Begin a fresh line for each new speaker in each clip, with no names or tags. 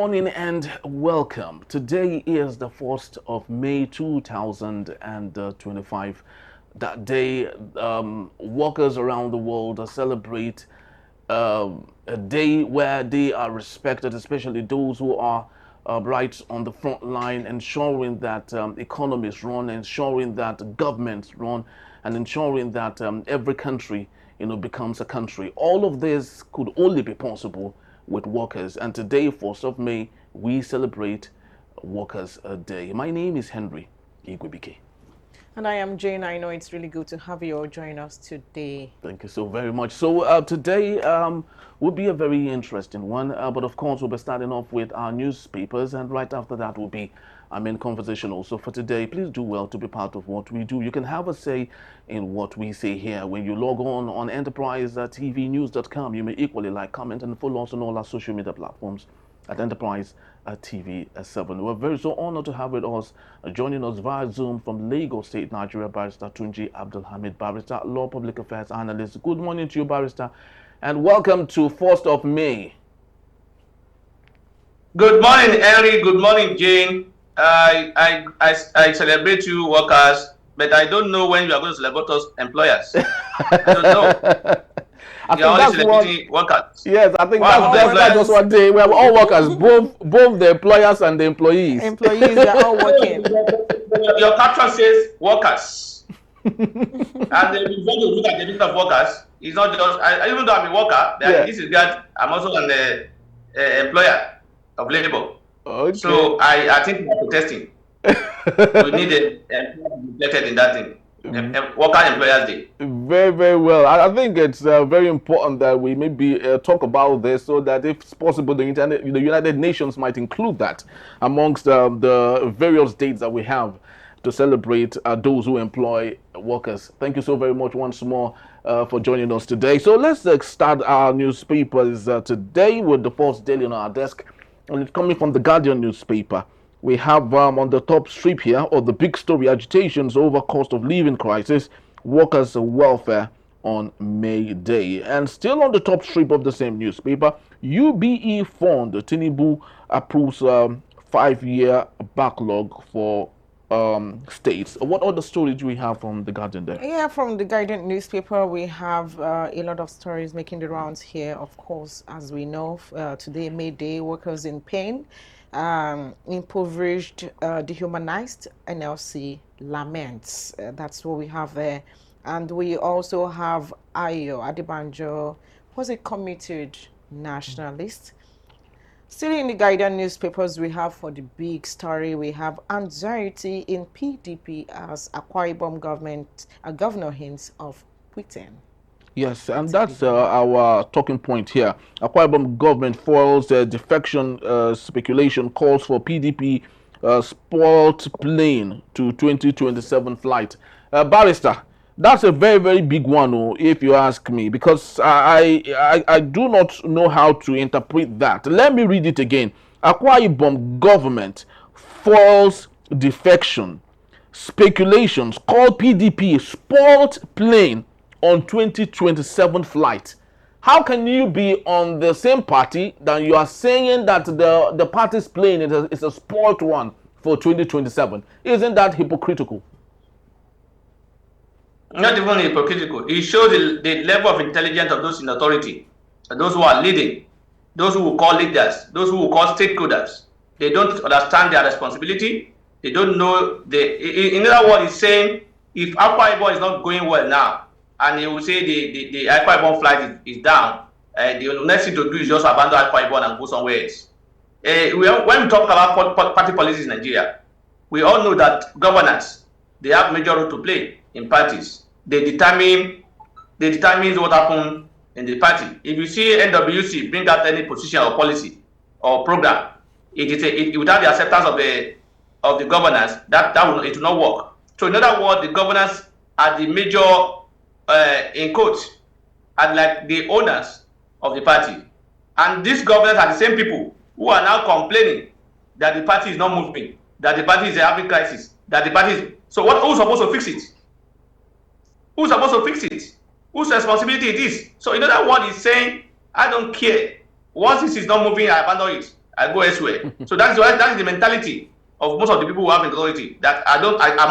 morning and welcome. Today is the 1st of May 2025. That day, workers around the world celebrate a day where they are respected, especially those who are right on the front line, ensuring that economies run, ensuring that governments run, and ensuring that every country, becomes a country. All of this could only be possible with workers. And today, 1st of May, we celebrate Workers' Day. My name is Henry Igwebike.
And I am Jane. I know it's really good to have you all join us today.
Thank you so very much. So today will be a very interesting one. But of course, we'll be starting off with our newspapers. And right after that will be our main conversation also for today. Please do well to be part of what we do. You can have a say in what we say here. When you log on enterprisetvnews.com, you may equally like, comment, and follow us on all our social media platforms at Enterprise TV7. We're very so honored to have with us, joining us via Zoom from Lagos State, Nigeria, Barrister Tunji Abdulhamid, Barrister, Law Public Affairs Analyst. Good morning to you, Barrister, and welcome to 1st of May.
Good morning, Henry. Good morning, Jane. I celebrate you, workers, but I don't know when you are going to celebrate us, employers. I don't know.
I think that's what,
workers.
Yes, I think that's just what they. We have all workers, both the employers and the employees.
Employees, they're all working.
Your caption says workers, and when you look at the list of workers, it's not just. Even though I'm a worker, this is that I'm also an employer of labor.
Okay.
So I think we are protesting. We need a reflected in that thing. Worker Employers Day.
Very, very well. I think it's very important that we maybe talk about this, so that if it's possible, the United Nations might include that amongst the various dates that we have to celebrate those who employ workers. Thank you so very much once more for joining us today. So let's start our newspapers today with the first daily on our desk, and it's coming from the Guardian newspaper. We have on the top strip here, or the big story, agitations over cost of living crisis, workers' welfare on May Day. And still on the top strip of the same newspaper, UBE fund, Tinubu approves 5-year backlog for states. What other stories do we have from the Guardian there?
Yeah, from the Guardian newspaper, we have a lot of stories making the rounds here. Of course, as we know, today, May Day, workers in pain. Impoverished, dehumanized, NLC laments. That's what we have there. And we also have Ayo Adebanjo, was a committed nationalist. Still in the Guardian newspapers, we have for the big story, we have anxiety in PDP as Akwa Ibom governor hints of quitting.
Yes, and that's our talking point here. Akwa Ibom government foils defection speculation, calls for PDP Spoilt plane to 2027 flight. Barrister, that's a very, very big one, if you ask me, because I do not know how to interpret that. Let me read it again. Akwa Ibom government foils defection speculations, call PDP Spoilt plane on 2027 flight. How can you be on the same party that you are saying that the party's plane is a spoiled one for 2027? Isn't that hypocritical?
Not even hypocritical. It shows the level of intelligence of those in authority, those who are leading, those who will call leaders, those who will call stakeholders. They don't understand their responsibility. They don't know. In other words, it's saying if Akwa Ibom is not going well now, and he will say the Akwa Ibom flight is down, the next thing to do is just abandon Akwa Ibom and go somewhere else. When we talk about party policies in Nigeria, we all know that governance, they have major role to play in parties. They determine what happens in the party. If you see NWC bring out any position or policy or program, without the acceptance of the governance, it will not work. So in other words, the governance are the major in quotes, and like the owners of the party. And these governors are the same people who are now complaining that the party is not moving, that the party is having crisis, that the party is... So who's supposed to fix it? Who's supposed to fix it? Whose responsibility it is? So in other words, he's saying, I don't care. Once this is not moving, I abandon it. I go elsewhere. So that is the mentality of most of the people who have authority. That I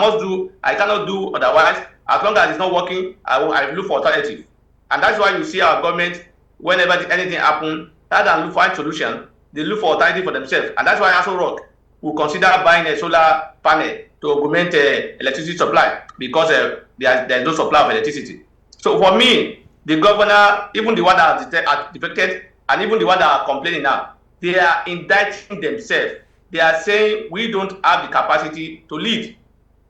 must do, I cannot do otherwise. As long as it's not working, I look for alternative. And that's why you see our government, whenever anything happens, rather than look for a solution, they look for alternative for themselves. And that's why Aso Rock will consider buying a solar panel to augment electricity supply, because there's no supply of electricity. So for me, the governor, even the one that are defected, and even the one that are complaining now, they are indicting themselves. They are saying we don't have the capacity to lead,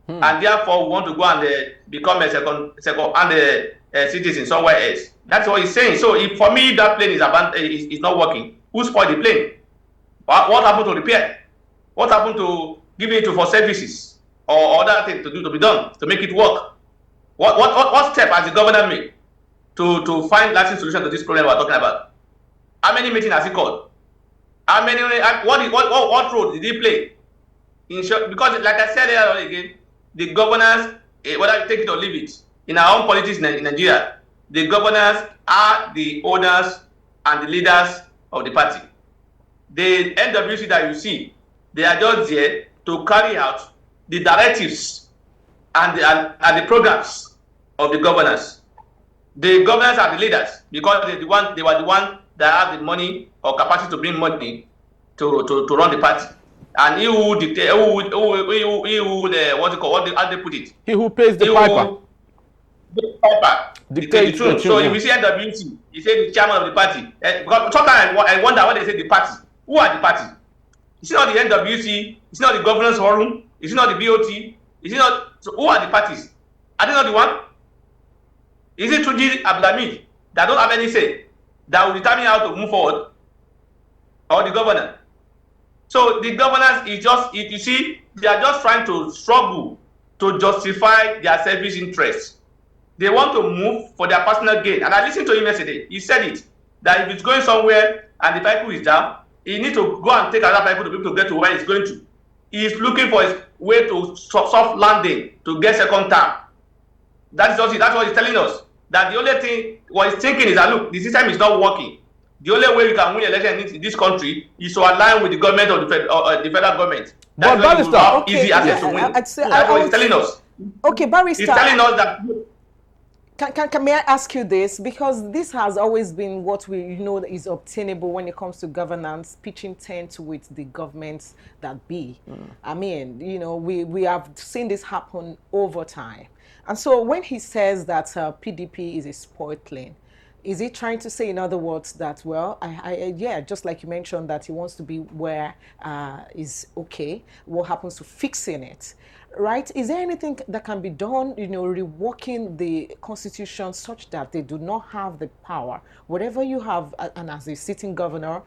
and therefore we want to go and become a second-hand citizen somewhere else. That's what he's saying. So if for me that plane is not working, who spoiled the plane? What happened to repair? What happened to giving it for services or other things to be done to make it work? What step has the governor made to find lasting solution to this problem we're talking about? How many meetings has he called? How many? What role did he play? Because, like I said earlier again, the governors, whether you take it or leave it, in our own politics in Nigeria, the governors are the owners and the leaders of the party. The NWC that you see, they are just there to carry out the directives and the programs of the governors. The governors are the leaders because they were the one that have the money or capacity to bring money to run the party. And he who dictate, what they put it?
He who pays the piper.
The piper. Dictate the truth. So if you see NWC, you say the chairman of the party. Because sometimes I wonder when they say the party. Who are the party? Is it not the NWC? Is it not the governance forum? Is it not the BOT? Is it not? So who are the parties? Are they not the one? Is it Tunji Abdulhamid that don't have any say that will determine how to move forward, or the governor? So the governors is just, you see, they are just trying to struggle to justify their selfish interests. They want to move for their personal gain. And I listened to him yesterday. He said it, that if it's going somewhere and the vehicle is down, he needs to go and take another vehicle to be able to get to where he's going to. He is looking for his way to soft landing to get second term. That's just it. That's what he's telling us. That the only thing, what he's thinking is that, look, the system is not working. The only way we can win election in this country is to align with the government of the federal government. That's why we have easy access to win. That's what he's telling us.
Okay, Barrister.
He's telling us that.
May I ask you this? Because this has always been what we know is obtainable when it comes to governance, pitching tent with the governments that be. I mean, we have seen this happen over time. And so when he says that PDP is a spoilt lane, is he trying to say, in other words, that, well, yeah, just like you mentioned, that he wants to be where is okay, what happens to fixing it, right? Is there anything that can be done, reworking the constitution such that they do not have the power, whatever you have, and as a sitting governor,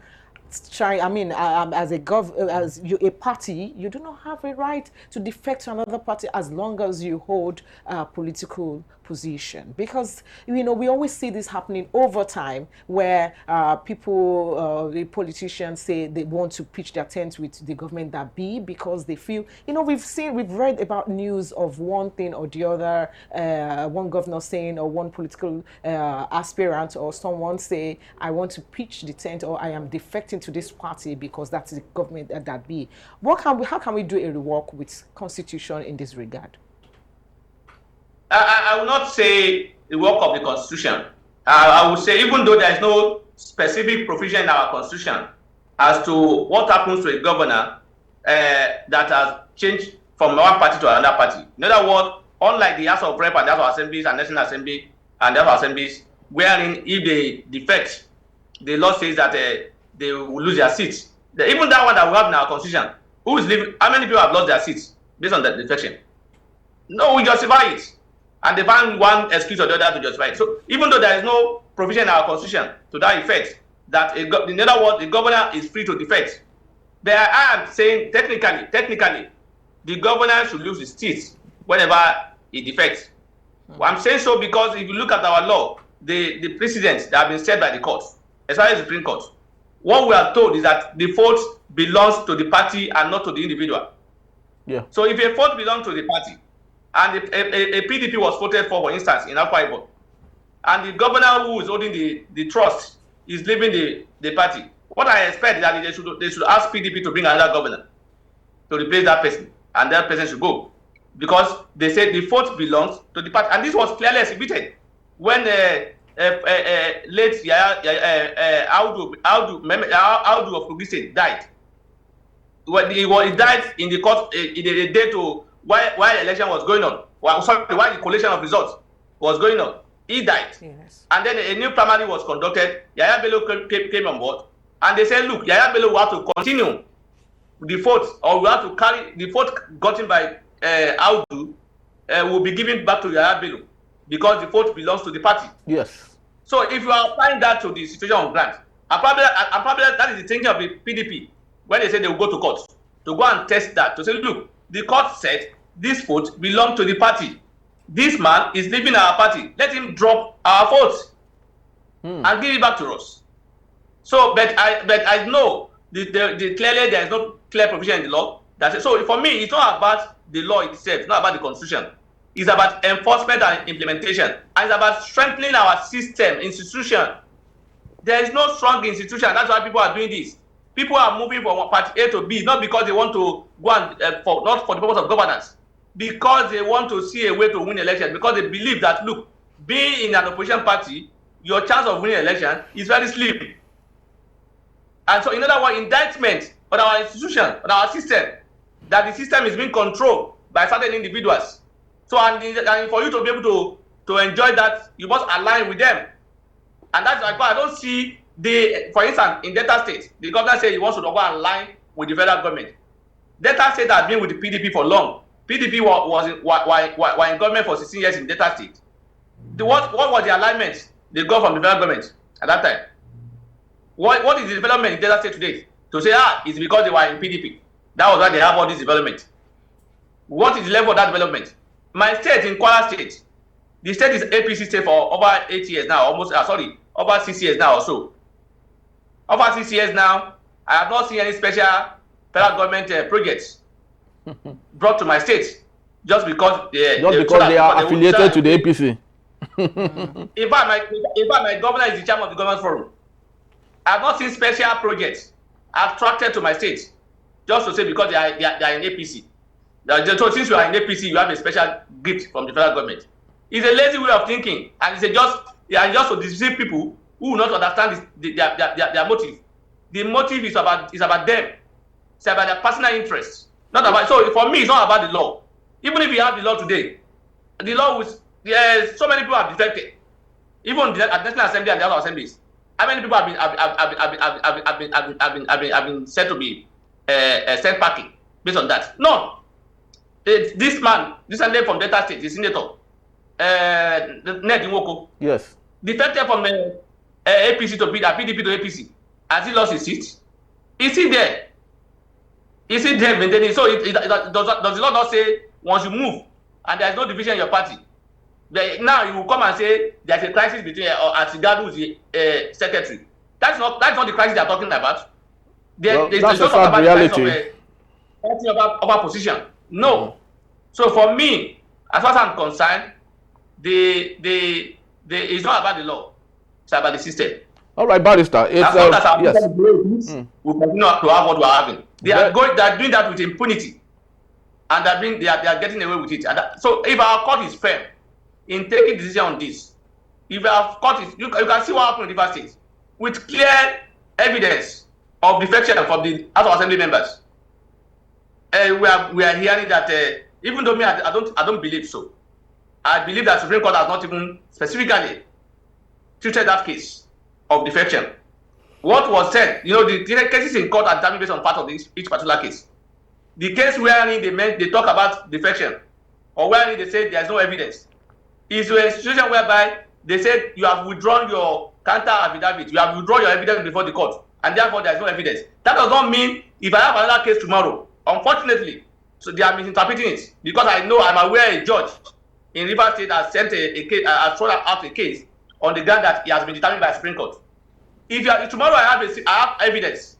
as a party, you do not have a right to defect to another party as long as you hold a political position. Because we always see this happening over time, where the politicians say they want to pitch their tent with the government that be, because they feel, we've read about news of one thing or the other, one governor saying, or one political aspirant or someone say, I want to pitch the tent, or I am defecting to this party because that's the government that be. How can we do a rework with constitution in this regard?
I will not say the work of the constitution. I would say, even though there is no specific provision in our constitution as to what happens to a governor that has changed from one party to another party. In other words, unlike the House of Rep and the House of Assemblies and National Assembly and the House of Assemblies, wherein if they defect, the law says that they will lose their seats. Even that one that we have in our constitution, who is living? How many people have lost their seats based on that defection? No, we justify it. And they find one excuse or the other to justify it. So even though there is no provision in our constitution to that effect, that in other words, the governor is free to defect, but I am saying technically, the governor should lose his seats whenever he defects. Well, I'm saying so because if you look at our law, the precedents that have been set by the court, as far as the Supreme Court, what we are told is that the fault belongs to the party and not to the individual.
Yeah. So
if a fault belongs to the party, and a PDP was voted for instance, in Akwa Ibom, and the governor who is holding the trust is leaving the party, what I expect is that they should ask PDP to bring another governor to replace that person, and that person should go, because they said the vote belongs to the party, and this was clearly exhibited when late Audu of Kogi State died. He died in the court in the day to while the election was going on. While the collation of results was going on, he died.
Yes.
And then a new primary was conducted. Yaya Bello came on board, and they said, look, Yaya Bello will have to continue the vote, or we have to carry the vote gotten by Audu will be given back to Yaya Bello, because the vote belongs to the party.
Yes.
So if you are applying that to the situation on ground, and probably that is the thinking of the PDP when they say they will go to court to go and test that, to say, look, the court said this vote belongs to the party. This man is leaving our party. Let him drop our vote and give it back to us. So, but I know clearly there is no clear provision in the law. So for me, it's not about the law itself, it's not about the constitution. It's about enforcement and implementation. And it's about strengthening our system, institution. There is no strong institution. That's why people are doing this. People are moving from party A to B, not because they want to go and not for the purpose of governance, because they want to see a way to win election, because they believe that, look, being in an opposition party, your chance of winning election is very slim. And so, in other words, indictment on our institution, on our system, that the system is being controlled by certain individuals. So, and for you to be able to enjoy that, you must align with them. And that's why I don't see for instance, in Delta State, the governor said he wants to go and align with the federal government. Delta State has been with the PDP for long. PDP was in government for 16 years in Delta State. What was the alignment they got from the federal government at that time? What is the development in Delta State today? To say, it's because they were in PDP. That was why they have all this development. What is the level of that development? My state, in Kwara State, the state is APC state for over 8 years now, over 6 years now or so. Over 6 years now, I have not seen any special federal government projects brought to my state just because they
are affiliated to the APC.
In fact, my governor is the chairman of the government forum. I have not seen special projects attracted to my state just to say because they are in APC. So since you are in APC, you have a special gift from the federal government. It's a lazy way of thinking, and it's just to deceive people who will not understand their motive. The motive is about them. It's about their personal interests. Not about. So for me, it's not about the law. Even if we have the law today, the law was so many people have defected. Even at the National Assembly and the other assemblies, how many people have been said to be sent packing based on that? None. This man, this man from Delta State, the senator, Ned Nwoko,
yes,
defected from APC to PDP to APC. Has he lost his seat? Is he there? Is he there maintaining? So does the law not say once you move and there is no division in your party, now you will come and say there is a crisis between Asigadu, who is the secretary. That's not the crisis they are talking about.
That's a sad reality.
Of opposition. No. So for me, as far as I'm concerned, it's not about the law. It's about the system.
All right, Barrister. It's
as long as our we continue to have what we are having. They are doing that with impunity, and they are getting away with it. And so if our court is firm in taking decision on this, if our court is, you can see what happened in Rivers State with clear evidence of defection from the House of Assembly members. We are hearing that even though I don't believe so. I believe that Supreme Court has not even specifically treated that case of defection. What was said, the cases in court are determined based on part of each particular case. The case wherein they talk about defection, or wherein they say there is no evidence, is a situation whereby they said you have withdrawn your counter affidavit, you have withdrawn your evidence before the court, and therefore there is no evidence. That does not mean if I have another case tomorrow, unfortunately, so they are misinterpreting it, because I'm aware a judge in Rivers State has sent has thrown out a case on the ground that it has been determined by Supreme Court. If tomorrow I have evidence,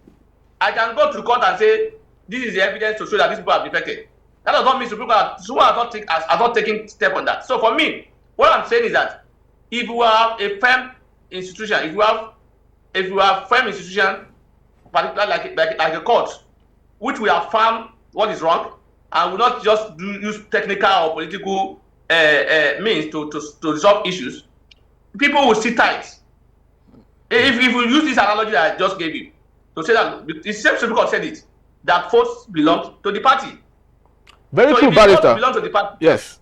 I can go to court and say this is the evidence to show that these people have defected. That does not mean Supreme Court has not taken step on that. So for me, what I'm saying is that if we have a firm institution, if we have firm institution particularly like a court, which will affirm what is wrong and will not just use technical or political means to resolve issues, people will sit tight. If we use this analogy that I just gave you, to say that the same Supreme Court said it, that votes belong to the party.
Very
so
true,
if
Barrister.
Belong to the party.
Yes.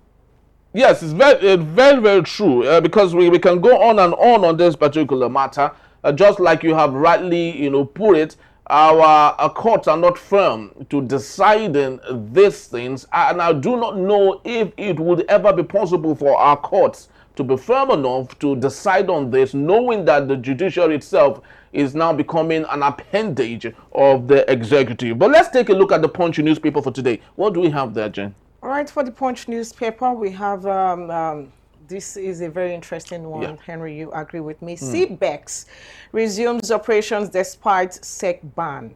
Yes, it's very true, because we can go on this particular matter, just like you have rightly, put it. Our courts are not firm to deciding these things, and I do not know if it would ever be possible for our courts to be firm enough to decide on this, knowing that the judiciary itself is now becoming an appendage of the executive. But let's take a look at the Punch newspaper for today. What do we have there, Jen?
All right, for the Punch newspaper, we have, this is a very interesting one. Yeah. Henry, you agree with me. CBEX resumes operations despite SEC ban.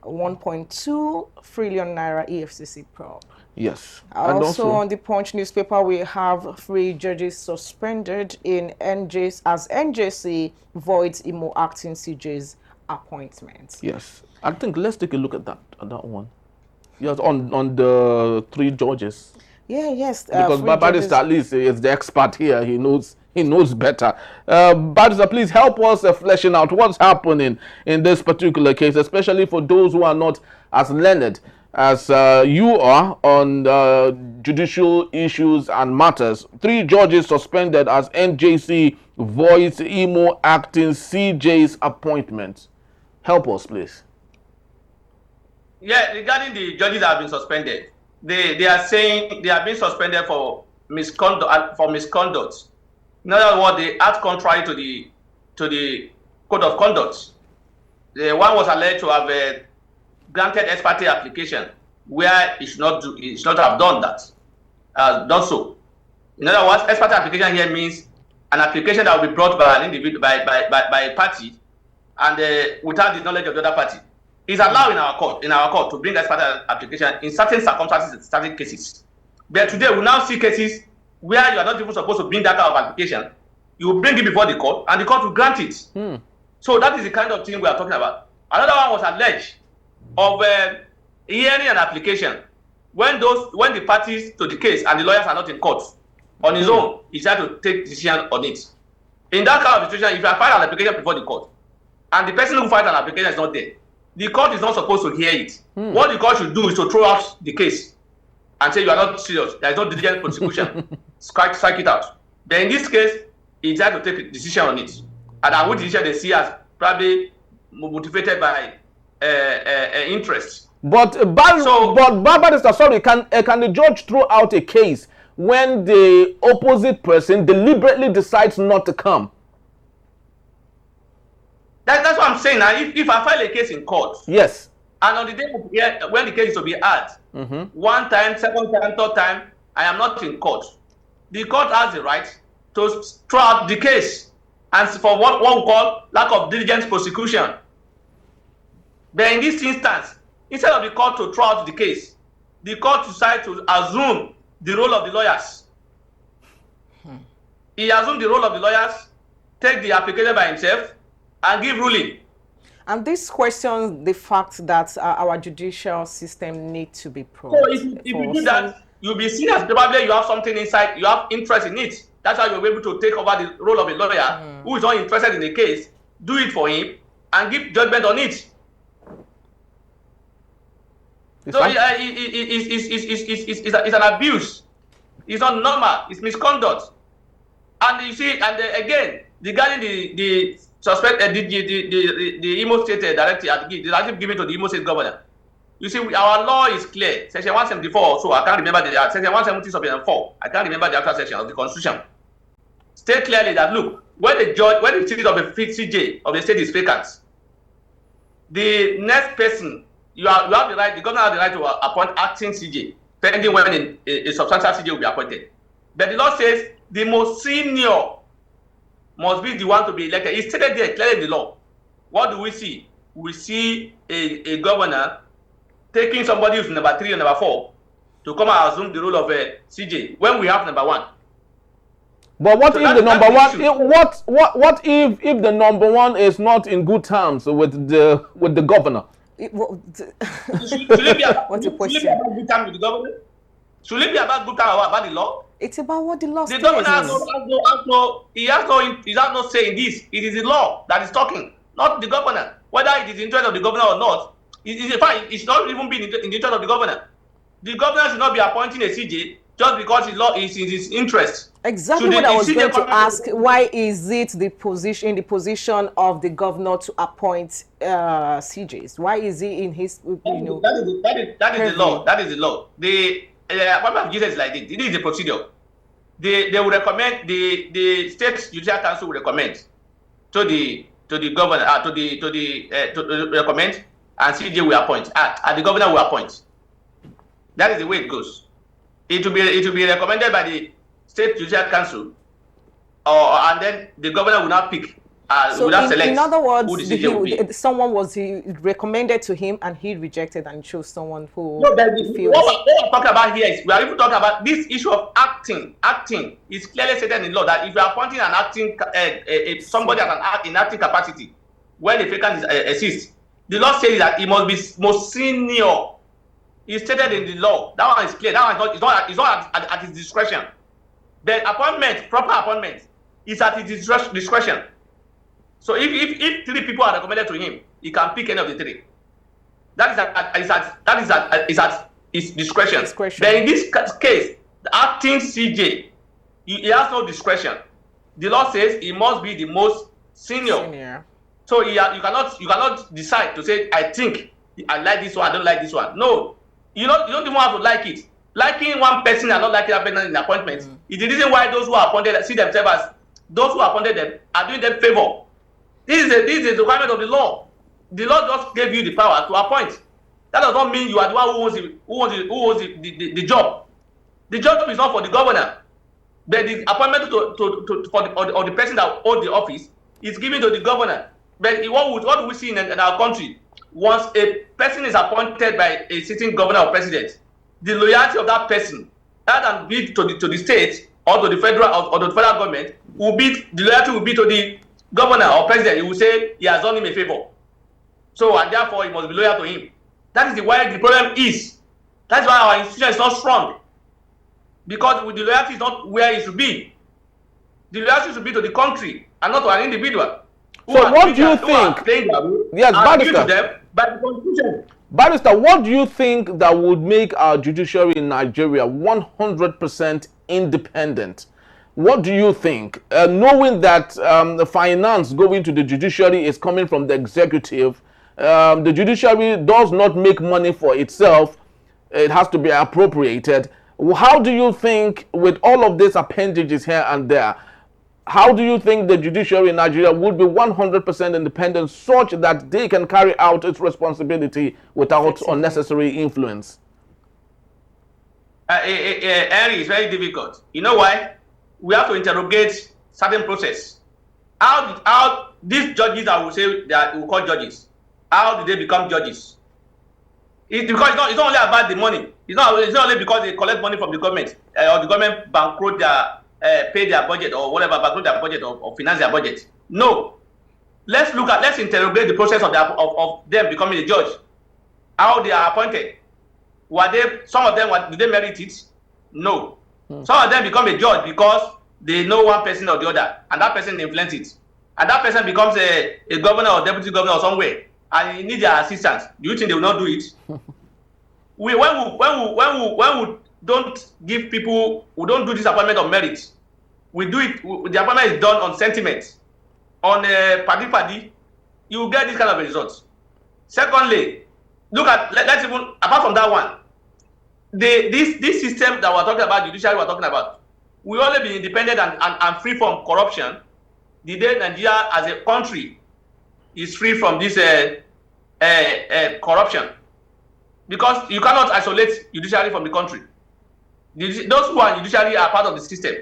1.2 trillion naira EFCC probe.
Yes.
Also on the Punch newspaper, we have 3 judges suspended in NJC as NJC voids Imo acting CJ's appointment.
Yes. I think let's take a look at that one. Yes, on the 3 judges.
Yeah, yes.
Because Barrister at least is the expert here. He knows better. Barrister, please help us fleshing out what's happening in this particular case, especially for those who are not as learned as you are on judicial issues and matters. 3 judges suspended as NJC voids Imo acting CJ's appointment. Help us, please.
Yeah, regarding the judges that have been suspended, they are saying they have been suspended for misconduct. In other words, they act contrary to the code of conduct. The one was alleged to have granted ex parte application where it should not have done that, done so. In other words, ex parte application here means an application that will be brought by an individual by a party and without the knowledge of the other party. It's allowed in our court to bring ex parte application in certain circumstances, in certain cases. But today we now see cases where you are not even supposed to bring that kind of application. You will bring it before the court, and the court will grant it. So that is the kind of thing we are talking about. Another one was alleged of hearing an application when the parties to the case and the lawyers are not in court. On his own, he had to take decision on it. In that kind of situation, if you file an application before the court, and the person who filed an application is not there, the court is not supposed to hear it. What the court should do is to throw out the case and say you are not serious. There is no diligent prosecution. Strike it out. But in this case, he had to take a decision on it, and which decision they see as probably motivated by interest.
But Barrister, sorry, can the judge throw out a case when the opposite person deliberately decides not to come?
That's what I'm saying. Now, if I file a case in court,
yes,
and on the day when the case is to be heard, one time, second time, third time, I am not in court. The court has the right to throw out the case, and for what we call lack of diligent prosecution. But in this instance, instead of the court to throw out the case, the court decided to assume the role of the lawyers. He assumed the role of the lawyers, take the application by himself, and give ruling.
And this questions the fact that our judicial system needs to be probed.
So if you do that, you'll be seen as probably you have something inside, you have interest in it. That's why you'll be able to take over the role of a lawyer who is not interested in the case, do it for him, and give judgment on it. So it's an abuse. It's not normal. It's misconduct. And you see, and again, regarding the suspect, the Imo State directive given to the Imo State governor. You see, our law is clear. Section 174. So I can't remember section 170 sub 4. I can't remember the actual section of the Constitution. State clearly that look, when the seat of the CJ of the state is vacant, the next person you have the right. The governor has the right to appoint acting CJ, pending when a substantial CJ will be appointed. But the law says the most senior must be the one to be elected. It's stated there clearly in the law. What do we see? We see a governor taking somebody who's number 3 or number 4 to come and assume the role of a CJ when we have number 1.
But what
So
if the number one?
issue.
What if the number one is not in good terms with the governor?
Should it be about,
What's the
should it be
question?
about good time with the government? Should it be about good time about the law?
It's about what the law
The
states.
governor has no say in this. It is the law that is talking, not the governor. Whether it is in the interest of the governor or not, it should not even be in the interest of the governor. The governor should not be appointing a CJ just because his law is in his interest.
Exactly what I was going to ask. Why is it the position of the governor to appoint CJs? Why is he in his,
that is the law. That is the law. The appointment of Jesus is like this. This is the procedure. They will recommend, the state judicial council will recommend to the governor to recommend, and CJ will appoint, and the governor will appoint. That is the way it goes. It will be recommended by the state judicial council, and then the governor will not pick.
So
select.
In other words, someone was recommended to him and he rejected and chose someone who.
No, what we're talking about here is we are even talking about this issue of acting. Acting is clearly stated in law that if you are appointing an acting somebody in acting capacity when the vacant exists, the law says that he must be most senior. It's stated in the law. That one is clear. That one is not at his discretion. The appointment, proper appointment, is at his discretion. So if 3 people are recommended to him, he can pick any of the 3. That is at his discretion. But in this case, the acting CJ, he has no discretion. The law says he must be the most senior. So you cannot decide to say, I think I like this one, I don't like this one. No, you don't even have to like it. Liking one person and not liking that person in appointment is the reason why those who are appointed see themselves as those who appointed them are doing them favor. This is a requirement of the law. The law just gave you the power to appoint. That does not mean you are the one who owns the job. The job is not for the governor, but the appointment for the person that owns the office is given to the governor. But what do we see in our country? Once a person is appointed by a sitting governor or president, the loyalty of that person, rather than be to the state or to the federal or the federal government, the loyalty will be to the governor or president. He will say he has done him a favor, so and therefore he must be loyal to him. That is why the problem is. That's why our institution is not strong, because with the loyalty is not where it should be. The loyalty should be to the country and not to an individual.
So what do you think? Yes, Barrister. Barrister, what do you think that would make our judiciary in Nigeria 100% independent? What do you think? Knowing that the finance going to the judiciary is coming from the executive, the judiciary does not make money for itself. It has to be appropriated. How do you think, with all of these appendages here and there, how do you think the judiciary in Nigeria would be 100% independent, such that they can carry out its responsibility without unnecessary influence?
Henry, it's very difficult. You know why? We have to interrogate certain process. How these judges that we say that we call judges, how did they become judges? Because it's not only about the money. It's not only because they collect money from the government or the government bankroll pay their budget or whatever, bankroll their budget or finance their budget. No. Let's interrogate the process of them becoming a judge. How they are appointed. Some of them, did they merit it? No. Some of them become a judge because they know one person or the other, and that person influences it. And that person becomes a governor or deputy governor or somewhere, and he needs their assistance. Do you think they will not do it? When we don't give people, we don't do this appointment on merit. We do it, the appointment is done on sentiment. On party, you will get this kind of a result. Secondly, let's even, apart from that one, this system that we're talking about, judiciary we're talking about, will only be independent and free from corruption the day Nigeria as a country is free from this corruption. Because you cannot isolate judiciary from the country. Those who are judiciary are part of the system.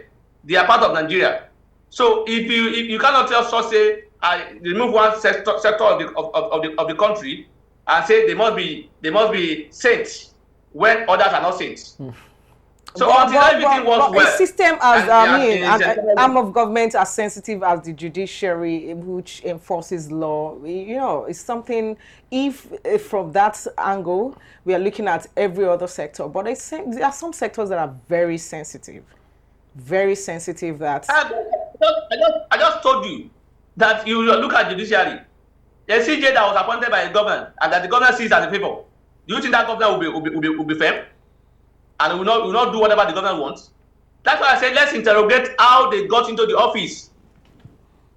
They are part of Nigeria. So if you cannot just say remove one sector of the country and say they must be saints when others are not saints. So until everything was well,
a system as an arm of government as sensitive as the judiciary, which enforces law, you know, it's something. If from that angle we are looking at every other sector, but there are some sectors that are very sensitive. That
I just told you that you look at judiciary, the CJ that was appointed by the government and that the government sees as a favor. Do you think that government will be fair and will not do whatever the government wants? That's why I said let's interrogate how they got into the office.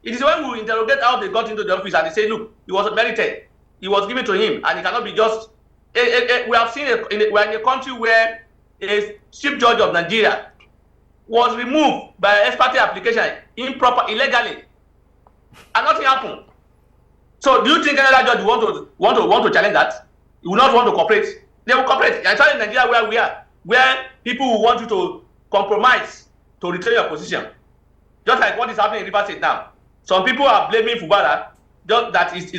It is when we interrogate how they got into the office and they say, look, it was merited, it was given to him, and it cannot be just. We have seen we're in a country where a chief judge of Nigeria was removed by ex parte application illegally, and nothing happened. So do you think another judge want to challenge that? You will not want to cooperate. They will cooperate. And in Nigeria where we are, where people will want you to compromise to retain your position. Just like what is happening in River State now. Some people are blaming Fubara, just that it's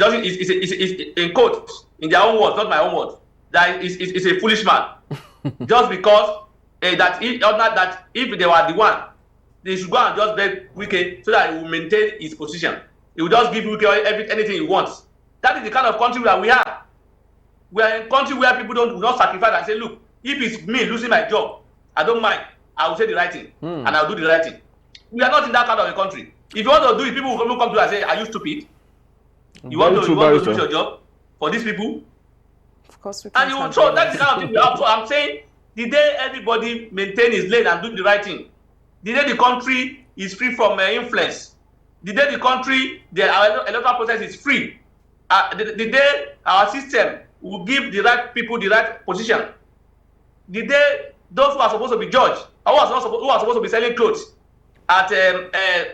in quotes, in their own words, not my own words, that it's a foolish man. Just because that if they were the one, they should go and just beg Wike so that he will maintain his position. He will just give Wike anything he wants. That is the kind of country that we are. We are in a country where people will not sacrifice and say, look, if it's me losing my job, I don't mind. I will say the right thing and I'll do the right thing. We are not in that kind of a country. If you want to do it, people will come to you and say, are you stupid? You want to lose your job for these people? Of course we can. And so that's the kind of thing we have. So I'm saying, the day everybody maintain his lane and do the right thing, the day the country is free from influence, the day the country, the electoral process is free, the day our system will give the right people the right position, the day those who are supposed to be judged, or who are supposed to be selling clothes at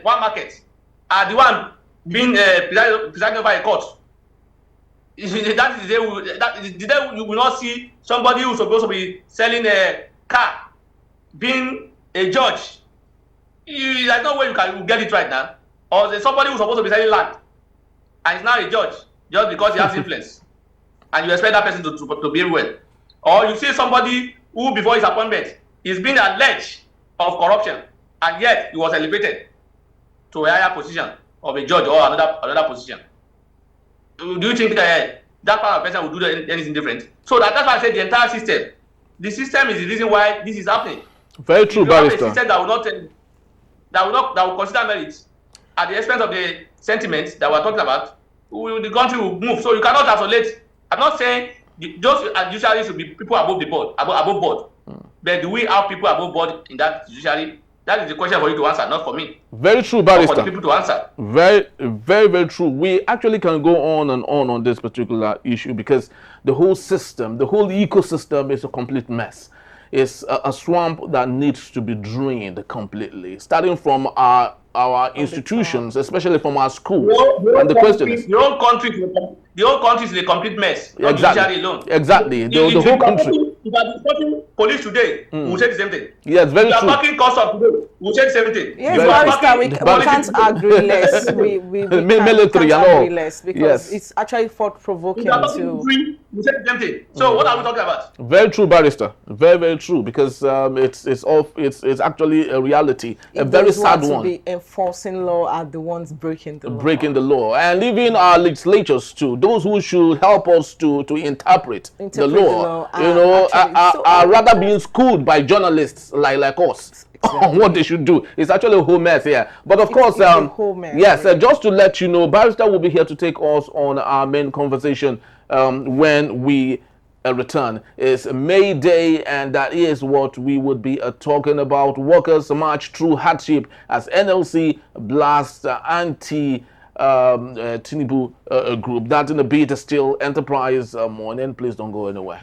one market, are the one being presided over a court. That is the day you will not see somebody who's supposed to be selling a car being a judge. There's no way you can get it right now. Or there's somebody who's supposed to be selling land and is now a judge just because he has influence, and you expect that person to behave well. Or you see somebody who before his appointment is being alleged of corruption, and yet he was elevated to a higher position of a judge or another position. Do you think that part of person will do anything different? So that's why I said the entire system. The system is the reason why this is happening.
Very true, Barrister.
A system that will consider merits at the expense of the sentiments that we're talking about, the country will move. So you cannot isolate. I'm not saying judiciary should be people above the board, above board. But do we have people above board in that judiciary? That is the question for you to answer, not for me.
Very true, Barrister.
For the people to answer.
Very, very, very true. We actually can go on and on this particular issue because the whole system, the whole ecosystem is a complete mess. It's a swamp that needs to be drained completely, starting from our institutions, especially from our schools. And the question is,
the whole country is a complete mess. Not judiciary alone.
Exactly. The whole country.
If I'm discussing police today, we'll say the same thing.
Yes, very true.
If you're talking custom today, we'll say the same thing.
Yes, Barrister, we can't agree less. We
military
can't
and all.
agree less because it's actually thought-provoking to...
We'll say the same thing. So what are we talking about?
Very true, Barrister. Very, very true, because it's actually a reality, a very sad one.
To be enforcing law are the ones breaking the law.
Breaking the law. And even our legislatures too, those who should help us to interpret the law, you know, are rather being schooled by journalists like us. Exactly. What they should do. It's actually a whole mess here. But of course, yes, just to let you know, Barrister will be here to take us on our main conversation when we return. It's May Day, and that is what we would be talking about. Workers march through hardship as NLC blasts anti Tinubu group. That in a bit still Enterprise Morning. Please don't go anywhere.